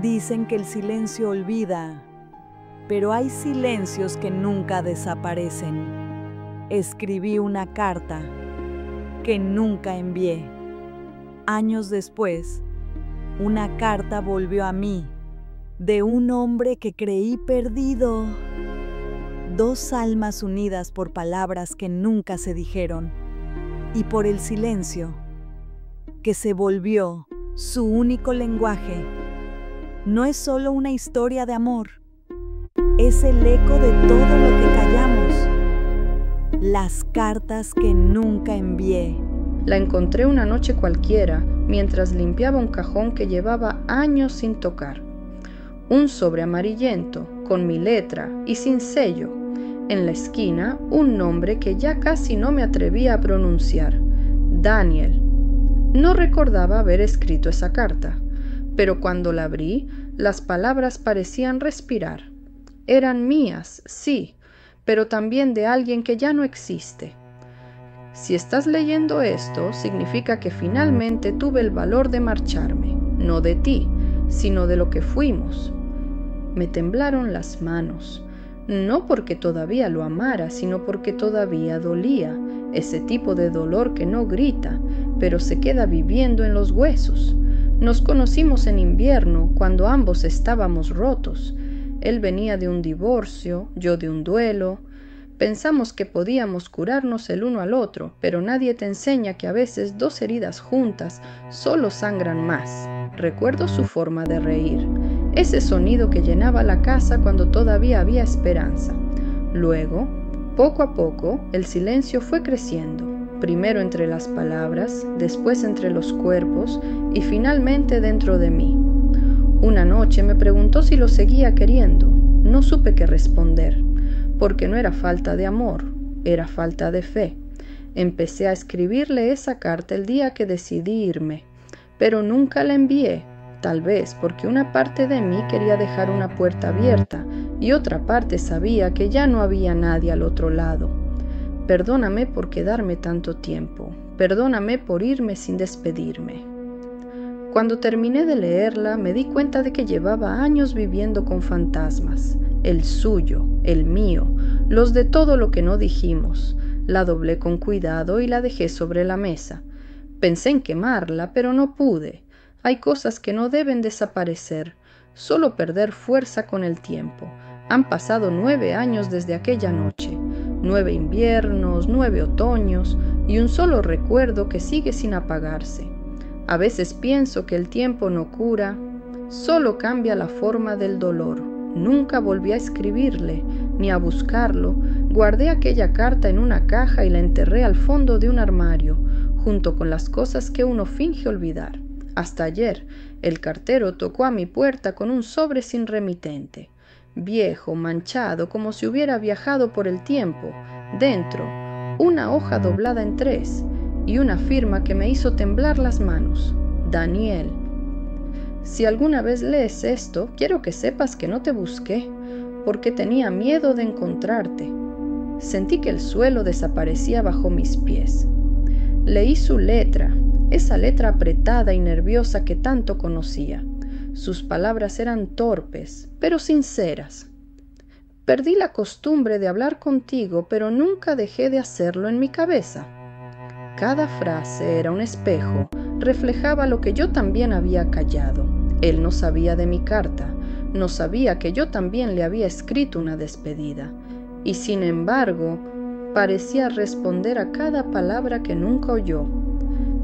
Dicen que el silencio olvida, pero hay silencios que nunca desaparecen. Escribí una carta que nunca envié. Años después, una carta volvió a mí, de un hombre que creí perdido. Dos almas unidas por palabras que nunca se dijeron y por el silencio, que se volvió su único lenguaje. No es solo una historia de amor, es el eco de todo lo que callamos. Las cartas que nunca envié. La encontré una noche cualquiera mientras limpiaba un cajón que llevaba años sin tocar. Un sobre amarillento, con mi letra y sin sello. En la esquina, un nombre que ya casi no me atrevía a pronunciar. Daniel. No recordaba haber escrito esa carta, pero cuando la abrí, las palabras parecían respirar. Eran mías, sí, pero también de alguien que ya no existe. Si estás leyendo esto, significa que finalmente tuve el valor de marcharme, no de ti, sino de lo que fuimos. Me temblaron las manos, no porque todavía lo amara, sino porque todavía dolía, ese tipo de dolor que no grita, pero se queda viviendo en los huesos. Nos conocimos en invierno, cuando ambos estábamos rotos. Él venía de un divorcio, yo de un duelo. Pensamos que podíamos curarnos el uno al otro, pero nadie te enseña que a veces dos heridas juntas solo sangran más. Recuerdo su forma de reír, ese sonido que llenaba la casa cuando todavía había esperanza. Luego, poco a poco, el silencio fue creciendo, primero entre las palabras, después entre los cuerpos y finalmente dentro de mí. Una noche me preguntó si lo seguía queriendo. No supe qué responder, porque no era falta de amor, era falta de fe. Empecé a escribirle esa carta el día que decidí irme, pero nunca la envié, tal vez porque una parte de mí quería dejar una puerta abierta y otra parte sabía que ya no había nadie al otro lado. Perdóname por quedarme tanto tiempo, perdóname por irme sin despedirme. Cuando terminé de leerla, me di cuenta de que llevaba años viviendo con fantasmas, el suyo, el mío, los de todo lo que no dijimos. La doblé con cuidado y la dejé sobre la mesa. Pensé en quemarla, pero no pude. Hay cosas que no deben desaparecer, solo perder fuerza con el tiempo. Han pasado 9 años desde aquella noche, 9 inviernos, 9 otoños y un solo recuerdo que sigue sin apagarse. A veces pienso que el tiempo no cura, solo cambia la forma del dolor. Nunca volví a escribirle, ni a buscarlo. Guardé aquella carta en una caja y la enterré al fondo de un armario, junto con las cosas que uno finge olvidar. Hasta ayer, el cartero tocó a mi puerta con un sobre sin remitente, viejo, manchado, como si hubiera viajado por el tiempo. Dentro, una hoja doblada en 3 y una firma que me hizo temblar las manos. Daniel. Si alguna vez lees esto, quiero que sepas que no te busqué, porque tenía miedo de encontrarte. Sentí que el suelo desaparecía bajo mis pies. Leí su letra, esa letra apretada y nerviosa que tanto conocía. Sus palabras eran torpes, pero sinceras. Perdí la costumbre de hablar contigo, pero nunca dejé de hacerlo en mi cabeza. Cada frase era un espejo, reflejaba lo que yo también había callado. Él no sabía de mi carta, no sabía que yo también le había escrito una despedida, y sin embargo, parecía responder a cada palabra que nunca oyó.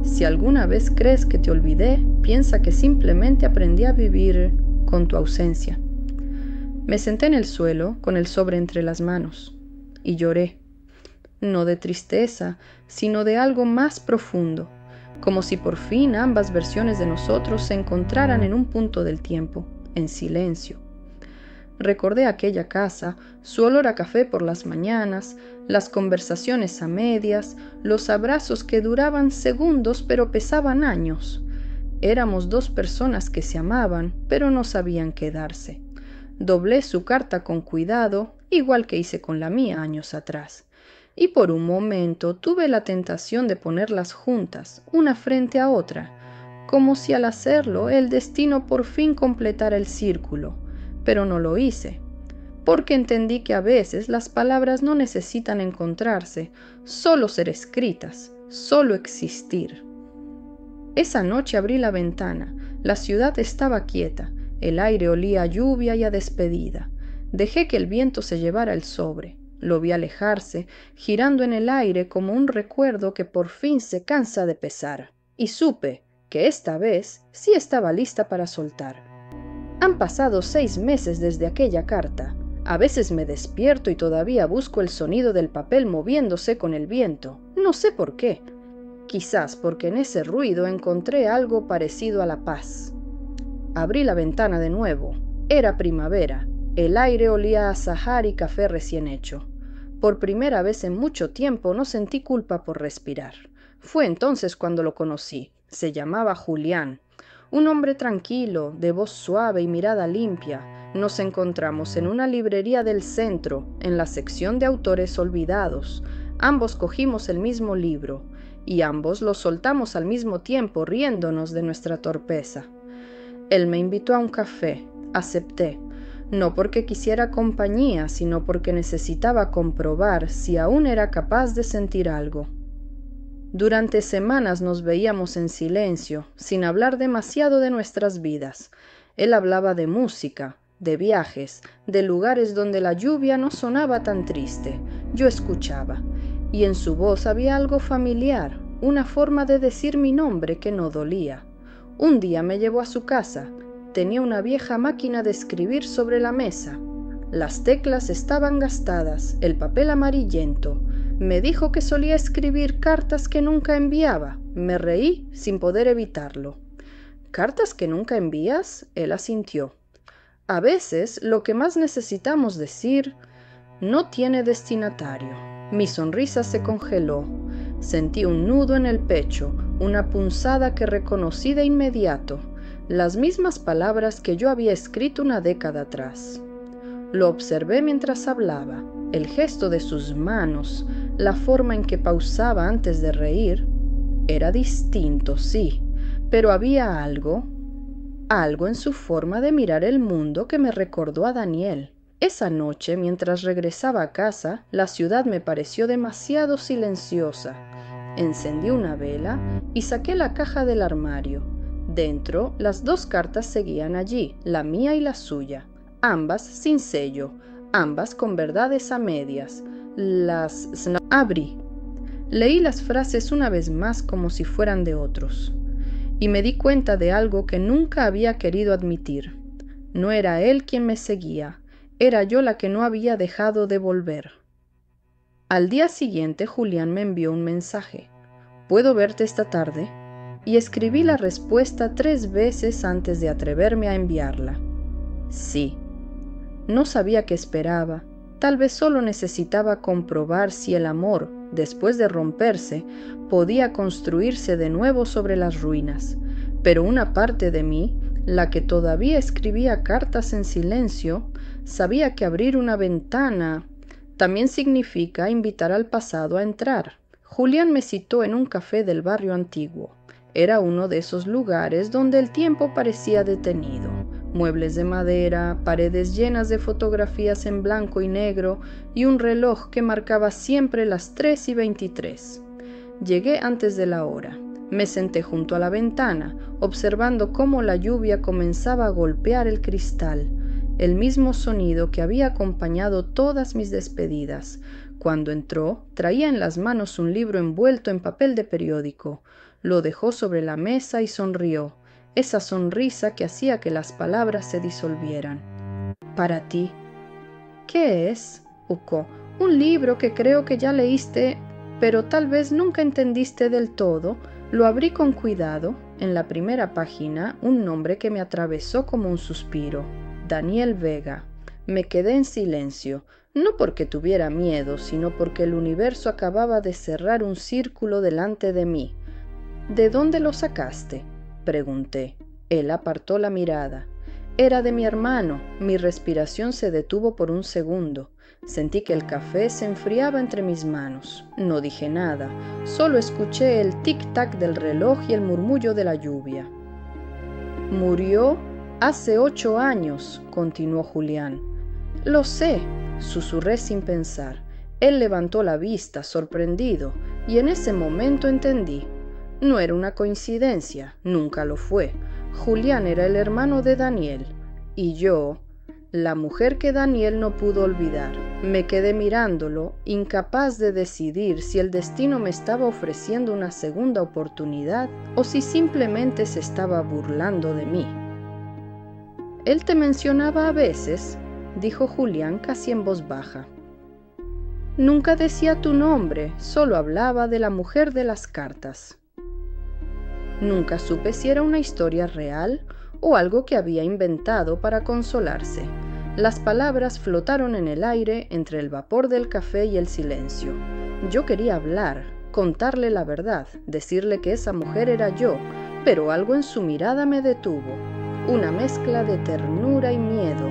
Si alguna vez crees que te olvidé, piensa que simplemente aprendí a vivir con tu ausencia. Me senté en el suelo, con el sobre entre las manos, y lloré. No de tristeza, sino de algo más profundo, como si por fin ambas versiones de nosotros se encontraran en un punto del tiempo, en silencio. Recordé aquella casa, su olor a café por las mañanas, las conversaciones a medias, los abrazos que duraban segundos pero pesaban años. Éramos 2 personas que se amaban, pero no sabían quedarse. Doblé su carta con cuidado, igual que hice con la mía años atrás. Y por un momento tuve la tentación de ponerlas juntas, una frente a otra, como si al hacerlo el destino por fin completara el círculo, pero no lo hice, porque entendí que a veces las palabras no necesitan encontrarse, solo ser escritas, solo existir. Esa noche abrí la ventana, la ciudad estaba quieta, el aire olía a lluvia y a despedida. Dejé que el viento se llevara el sobre, lo vi alejarse, girando en el aire como un recuerdo que por fin se cansa de pesar, y supe que esta vez sí estaba lista para soltar. Han pasado 6 meses desde aquella carta. A veces me despierto y todavía busco el sonido del papel moviéndose con el viento. No sé por qué. Quizás porque en ese ruido encontré algo parecido a la paz. Abrí la ventana de nuevo. Era primavera. El aire olía a azahar y café recién hecho. Por primera vez en mucho tiempo no sentí culpa por respirar. Fue entonces cuando lo conocí. Se llamaba Julián. Un hombre tranquilo, de voz suave y mirada limpia. Nos encontramos en una librería del centro, en la sección de autores olvidados. Ambos cogimos el mismo libro, y ambos lo soltamos al mismo tiempo, riéndonos de nuestra torpeza. Él me invitó a un café. Acepté, no porque quisiera compañía, sino porque necesitaba comprobar si aún era capaz de sentir algo. Durante semanas nos veíamos en silencio, sin hablar demasiado de nuestras vidas. Él hablaba de música, de viajes, de lugares donde la lluvia no sonaba tan triste. Yo escuchaba, y en su voz había algo familiar, una forma de decir mi nombre que no dolía. Un día me llevó a su casa. Tenía una vieja máquina de escribir sobre la mesa. Las teclas estaban gastadas, el papel amarillento. Me dijo que solía escribir cartas que nunca enviaba. Me reí sin poder evitarlo. ¿Cartas que nunca envías? Él asintió. A veces lo que más necesitamos decir no tiene destinatario. Mi sonrisa se congeló. Sentí un nudo en el pecho, una punzada que reconocí de inmediato. Las mismas palabras que yo había escrito una década atrás. Lo observé mientras hablaba, el gesto de sus manos, la forma en que pausaba antes de reír. Era distinto, sí, pero había algo en su forma de mirar el mundo que me recordó a Daniel. Esa noche, mientras regresaba a casa, la ciudad me pareció demasiado silenciosa. Encendí una vela y saqué la caja del armario. Dentro, las 2 cartas seguían allí, la mía y la suya, ambas sin sello, ambas con verdades a medias. Las abrí. Leí las frases una vez más como si fueran de otros. Y me di cuenta de algo que nunca había querido admitir. No era él quien me seguía, era yo la que no había dejado de volver. Al día siguiente Julián me envió un mensaje. ¿Puedo verte esta tarde? Y escribí la respuesta 3 veces antes de atreverme a enviarla. Sí. No sabía qué esperaba. Tal vez solo necesitaba comprobar si el amor, después de romperse, podía construirse de nuevo sobre las ruinas. Pero una parte de mí, la que todavía escribía cartas en silencio, sabía que abrir una ventana también significa invitar al pasado a entrar. Julián me citó en un café del barrio antiguo. Era uno de esos lugares donde el tiempo parecía detenido. Muebles de madera, paredes llenas de fotografías en blanco y negro y un reloj que marcaba siempre las 3:23. Llegué antes de la hora. Me senté junto a la ventana, observando cómo la lluvia comenzaba a golpear el cristal, el mismo sonido que había acompañado todas mis despedidas. Cuando entró, traía en las manos un libro envuelto en papel de periódico. Lo dejó sobre la mesa y sonrió, esa sonrisa que hacía que las palabras se disolvieran. Para ti. ¿Qué es? Uco. Un libro que creo que ya leíste, pero tal vez nunca entendiste del todo. Lo abrí con cuidado. En la primera página, un nombre que me atravesó como un suspiro. Daniel Vega. Me quedé en silencio, no porque tuviera miedo, sino porque el universo acababa de cerrar un círculo delante de mí. ¿De dónde lo sacaste?, pregunté. Él apartó la mirada. Era de mi hermano. Mi respiración se detuvo por un segundo. Sentí que el café se enfriaba entre mis manos. No dije nada, solo escuché el tic-tac del reloj y el murmullo de la lluvia. Murió hace 8 años, continuó Julián. Lo sé, susurré sin pensar. Él levantó la vista, sorprendido, y en ese momento entendí. No era una coincidencia, nunca lo fue. Julián era el hermano de Daniel, y yo, la mujer que Daniel no pudo olvidar. Me quedé mirándolo, incapaz de decidir si el destino me estaba ofreciendo una segunda oportunidad o si simplemente se estaba burlando de mí. Él te mencionaba a veces, dijo Julián casi en voz baja. Nunca decía tu nombre, solo hablaba de la mujer de las cartas. Nunca supe si era una historia real o algo que había inventado para consolarse. Las palabras flotaron en el aire entre el vapor del café y el silencio. Yo quería hablar, contarle la verdad, decirle que esa mujer era yo, pero algo en su mirada me detuvo. Una mezcla de ternura y miedo,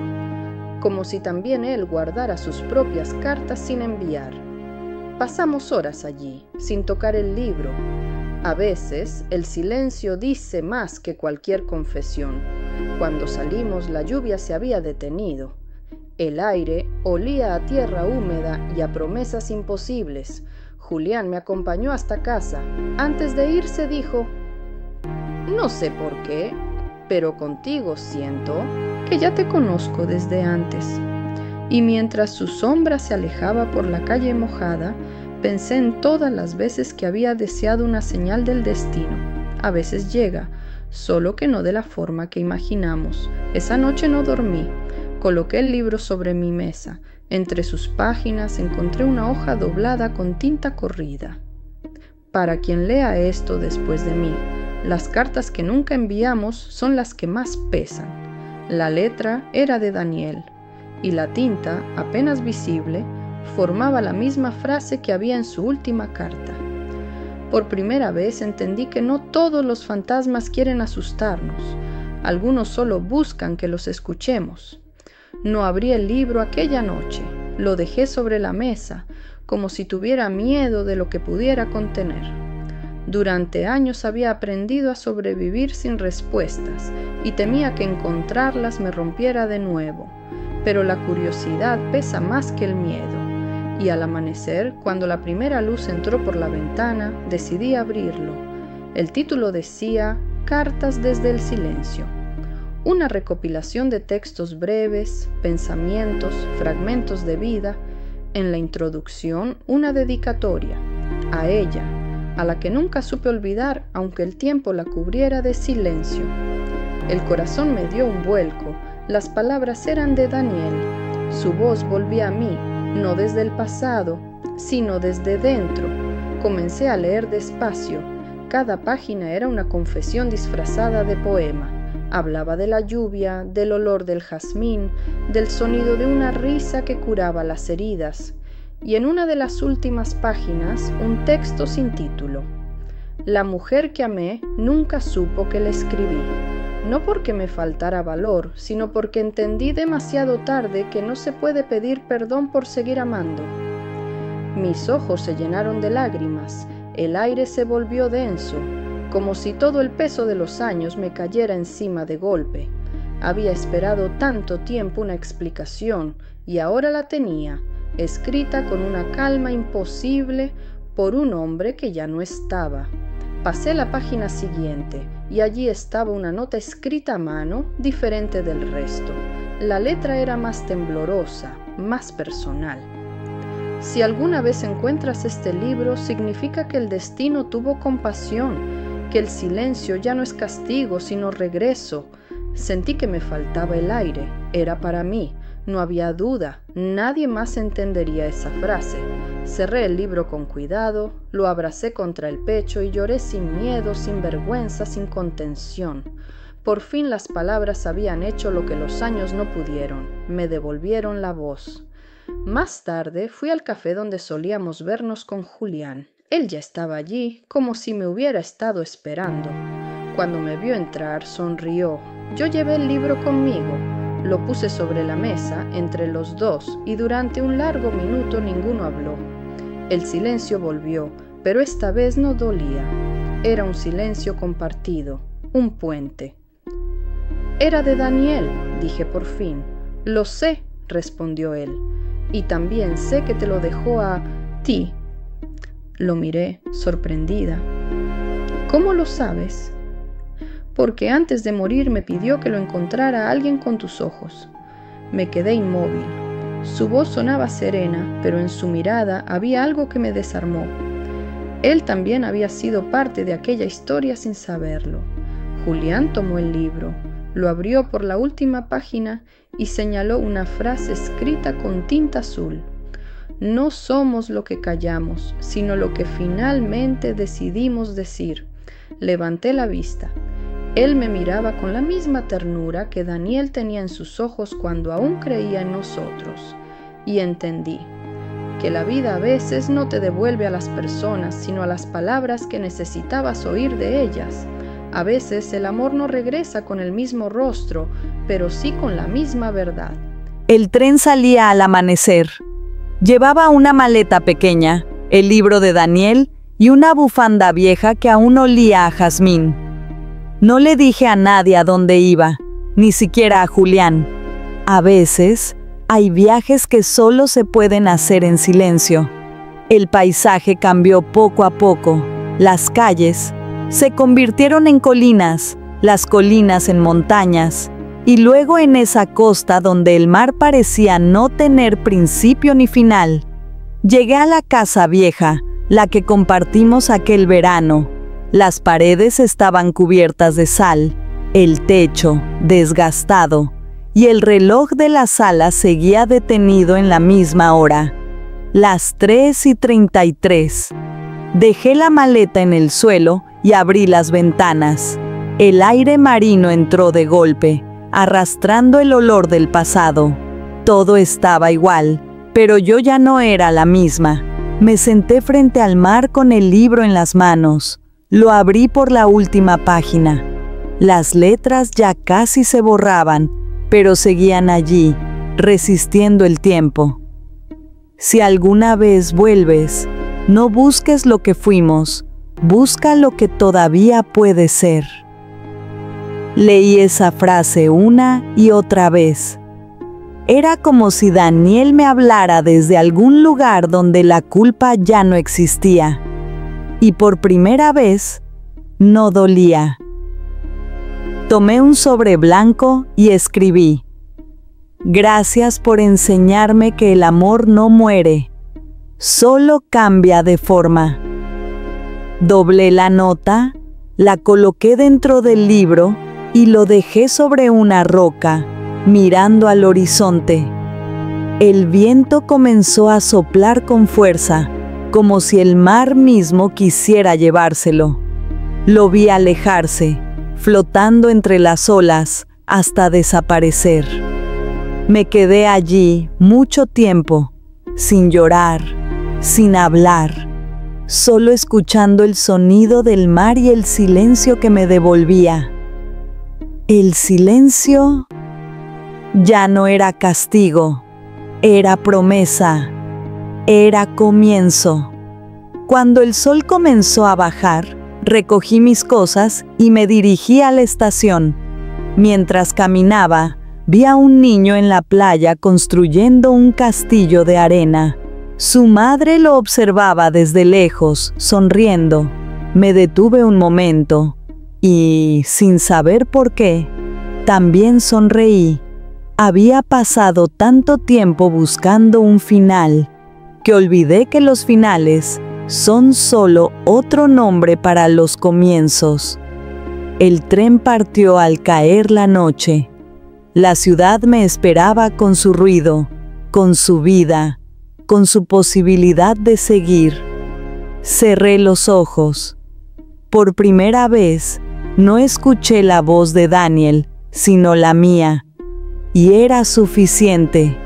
como si también él guardara sus propias cartas sin enviar. Pasamos horas allí, sin tocar el libro. A veces, el silencio dice más que cualquier confesión. Cuando salimos, la lluvia se había detenido. El aire olía a tierra húmeda y a promesas imposibles. Julián me acompañó hasta casa. Antes de irse dijo, no sé por qué, pero contigo siento que ya te conozco desde antes. Y mientras su sombra se alejaba por la calle mojada, pensé en todas las veces que había deseado una señal del destino. A veces llega, solo que no de la forma que imaginamos. Esa noche no dormí. Coloqué el libro sobre mi mesa. Entre sus páginas encontré una hoja doblada con tinta corrida. Para quien lea esto después de mí, las cartas que nunca enviamos son las que más pesan. La letra era de Daniel, y la tinta, apenas visible, formaba la misma frase que había en su última carta. Por primera vez entendí que no todos los fantasmas quieren asustarnos. Algunos solo buscan que los escuchemos. No abrí el libro aquella noche. Lo dejé sobre la mesa, como si tuviera miedo de lo que pudiera contener. Durante años había aprendido a sobrevivir sin respuestas y temía que encontrarlas me rompiera de nuevo. Pero la curiosidad pesa más que el miedo. Y al amanecer, cuando la primera luz entró por la ventana, decidí abrirlo. El título decía Cartas desde el silencio. Una recopilación de textos breves, pensamientos, fragmentos de vida. En la introducción, una dedicatoria. A ella, a la que nunca supe olvidar, aunque el tiempo la cubriera de silencio. El corazón me dio un vuelco. Las palabras eran de Daniel. Su voz volvía a mí, no desde el pasado, sino desde dentro. Comencé a leer despacio. Cada página era una confesión disfrazada de poema. Hablaba de la lluvia, del olor del jazmín, del sonido de una risa que curaba las heridas. Y en una de las últimas páginas, un texto sin título. La mujer que amé nunca supo que la escribí. No porque me faltara valor, sino porque entendí demasiado tarde que no se puede pedir perdón por seguir amando. Mis ojos se llenaron de lágrimas, el aire se volvió denso, como si todo el peso de los años me cayera encima de golpe. Había esperado tanto tiempo una explicación, y ahora la tenía, escrita con una calma imposible por un hombre que ya no estaba. Pasé la página siguiente, y allí estaba una nota escrita a mano, diferente del resto. La letra era más temblorosa, más personal. Si alguna vez encuentras este libro, significa que el destino tuvo compasión, que el silencio ya no es castigo, sino regreso. Sentí que me faltaba el aire, era para mí, no había duda, nadie más entendería esa frase. Cerré el libro con cuidado, lo abracé contra el pecho y lloré sin miedo, sin vergüenza, sin contención. Por fin las palabras habían hecho lo que los años no pudieron, me devolvieron la voz. Más tarde fui al café donde solíamos vernos con Julián. Él ya estaba allí, como si me hubiera estado esperando. Cuando me vio entrar, sonrió. Yo llevé el libro conmigo. Lo puse sobre la mesa, entre los dos, y durante un largo minuto ninguno habló. El silencio volvió, pero esta vez no dolía. Era un silencio compartido, un puente. Era de Daniel, dije por fin. Lo sé, respondió él, y también sé que te lo dejó a ti. Lo miré, sorprendida. ¿Cómo lo sabes? Porque antes de morir me pidió que lo encontrara a alguien con tus ojos. Me quedé inmóvil. Su voz sonaba serena, pero en su mirada había algo que me desarmó. Él también había sido parte de aquella historia sin saberlo. Julián tomó el libro, lo abrió por la última página y señaló una frase escrita con tinta azul. No somos lo que callamos, sino lo que finalmente decidimos decir. Levanté la vista. Él me miraba con la misma ternura que Daniel tenía en sus ojos cuando aún creía en nosotros. Y entendí que la vida a veces no te devuelve a las personas, sino a las palabras que necesitabas oír de ellas. A veces el amor no regresa con el mismo rostro, pero sí con la misma verdad. El tren salía al amanecer. Llevaba una maleta pequeña, el libro de Daniel y una bufanda vieja que aún olía a jazmín. No le dije a nadie a dónde iba, ni siquiera a Julián. A veces hay viajes que solo se pueden hacer en silencio. El paisaje cambió poco a poco. Las calles se convirtieron en colinas, las colinas en montañas, y luego en esa costa donde el mar parecía no tener principio ni final. Llegué a la casa vieja, la que compartimos aquel verano. Las paredes estaban cubiertas de sal, el techo desgastado, y el reloj de la sala seguía detenido en la misma hora, las 3:33. Dejé la maleta en el suelo y abrí las ventanas. El aire marino entró de golpe, arrastrando el olor del pasado. Todo estaba igual, pero yo ya no era la misma. Me senté frente al mar con el libro en las manos. Lo abrí por la última página. Las letras ya casi se borraban, pero seguían allí, resistiendo el tiempo. Si alguna vez vuelves, no busques lo que fuimos, busca lo que todavía puede ser. Leí esa frase una y otra vez. Era como si Daniel me hablara desde algún lugar donde la culpa ya no existía. Y por primera vez, no dolía. Tomé un sobre blanco y escribí: Gracias por enseñarme que el amor no muere, solo cambia de forma. Doblé la nota, la coloqué dentro del libro y lo dejé sobre una roca, mirando al horizonte. El viento comenzó a soplar con fuerza, como si el mar mismo quisiera llevárselo. Lo vi alejarse, flotando entre las olas, hasta desaparecer. Me quedé allí mucho tiempo, sin llorar, sin hablar, solo escuchando el sonido del mar y el silencio que me devolvía. El silencio ya no era castigo, era promesa, era comienzo. Cuando el sol comenzó a bajar, recogí mis cosas y me dirigí a la estación. Mientras caminaba, vi a un niño en la playa construyendo un castillo de arena. Su madre lo observaba desde lejos, sonriendo. Me detuve un momento y, sin saber por qué, también sonreí. Había pasado tanto tiempo buscando un final, que olvidé que los finales son solo otro nombre para los comienzos. El tren partió al caer la noche. La ciudad me esperaba con su ruido, con su vida, con su posibilidad de seguir. Cerré los ojos. Por primera vez, no escuché la voz de Daniel, sino la mía. Y era suficiente.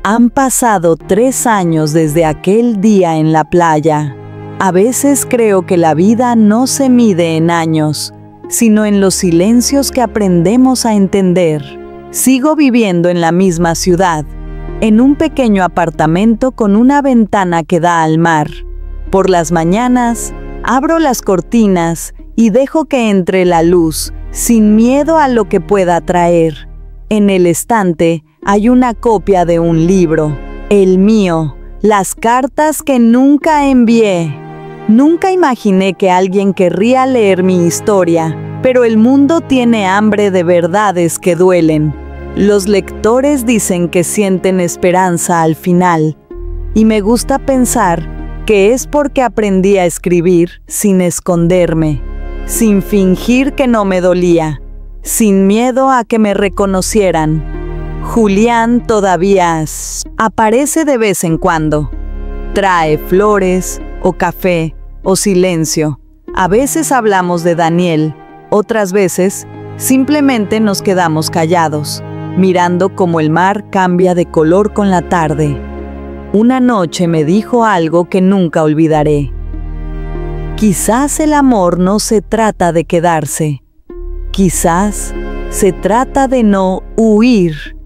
Han pasado 3 años desde aquel día en la playa. A veces creo que la vida no se mide en años, sino en los silencios que aprendemos a entender. Sigo viviendo en la misma ciudad, en un pequeño apartamento con una ventana que da al mar. Por las mañanas, abro las cortinas y dejo que entre la luz sin miedo a lo que pueda traer. En el estante hay una copia de un libro, el mío, las cartas que nunca envié. Nunca imaginé que alguien querría leer mi historia, pero el mundo tiene hambre de verdades que duelen. Los lectores dicen que sienten esperanza al final, y me gusta pensar que es porque aprendí a escribir sin esconderme, sin fingir que no me dolía, sin miedo a que me reconocieran. Julián todavía aparece de vez en cuando. Trae flores, o café, o silencio. A veces hablamos de Daniel, otras veces simplemente nos quedamos callados, mirando cómo el mar cambia de color con la tarde. Una noche me dijo algo que nunca olvidaré. Quizás el amor no se trata de quedarse. Quizás se trata de no huir.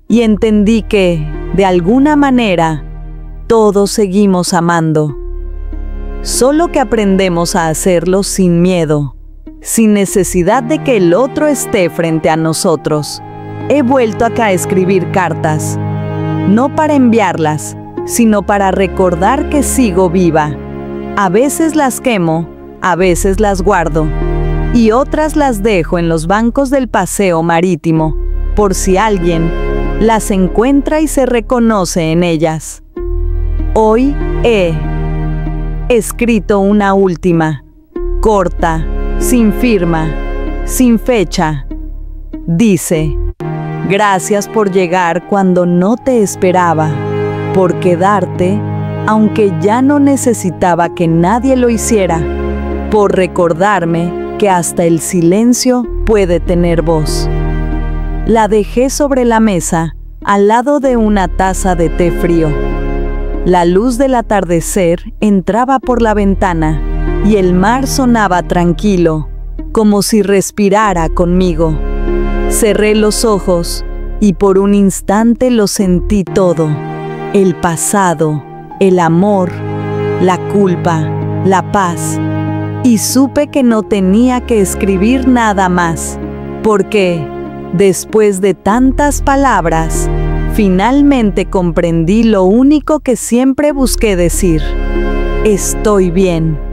Y entendí que, de alguna manera, todos seguimos amando. Solo que aprendemos a hacerlo sin miedo, sin necesidad de que el otro esté frente a nosotros. He vuelto acá a escribir cartas, no para enviarlas, sino para recordar que sigo viva. A veces las quemo, a veces las guardo, y otras las dejo en los bancos del paseo marítimo, por si alguien las encuentra y se reconoce en ellas. Hoy he escrito una última, corta, sin firma, sin fecha. Dice: gracias por llegar cuando no te esperaba, por quedarte aunque ya no necesitaba que nadie lo hiciera, por recordarme que hasta el silencio puede tener voz. La dejé sobre la mesa, al lado de una taza de té frío. La luz del atardecer entraba por la ventana y el mar sonaba tranquilo, como si respirara conmigo. Cerré los ojos y por un instante lo sentí todo: el pasado, el amor, la culpa, la paz. Y supe que no tenía que escribir nada más, porque, después de tantas palabras, finalmente comprendí lo único que siempre busqué decir: estoy bien.